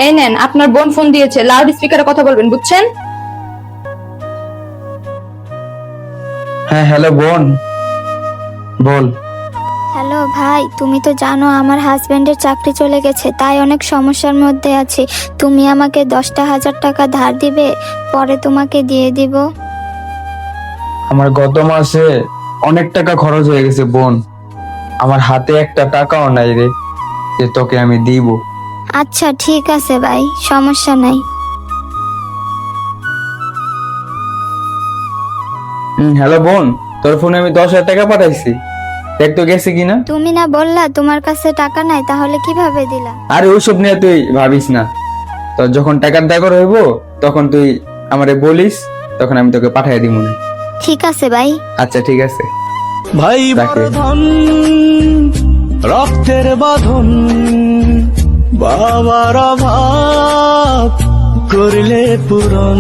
এই নেন, আপনার বোন ফোন দিয়েছে, লাউড স্পিকারে কথা বলবেন, বুঝছেন? হ্যাঁ, হ্যালো বোন, বল। হ্যালো ভাই, তুমি তো জানো আমার হাজবেন্ডের চাকরি চলে গেছে, তাই অনেক সমস্যার মধ্যে আছি। তুমি আমাকে 10,000 টাকা ধার দিবে, পরে তোমাকে দিয়ে দিব। আমার গত মাসে অনেক টাকা খরচ হয়ে গেছে বোন, আমার হাতে একটা টাকাও নাই রে যে তোকে আমি দিব। আচ্ছা ঠিক আছে ভাই, সমস্যা নাই। হ্যালো বোন, তোর ফোনে আমি 10,000 টাকা পাঠাইছি, দেখ তো গেছে কিনা। তুমি না বললা তোমার কাছে টাকা নাই, তাহলে কিভাবে দিলা? আরে ওইসব নিয়ে তুই ভাবিস না, তোর যখন টাকার দরকার হইব তখন তুই আমারে বলিস, তখন আমি তোকে পাঠাই দিব না। ঠিক আছে ভাই। আচ্ছা ঠিক আছে ভাই রাখি। বর্ধন, রক্তের বাঁধন, বাবার অভাব করলে পূরণ।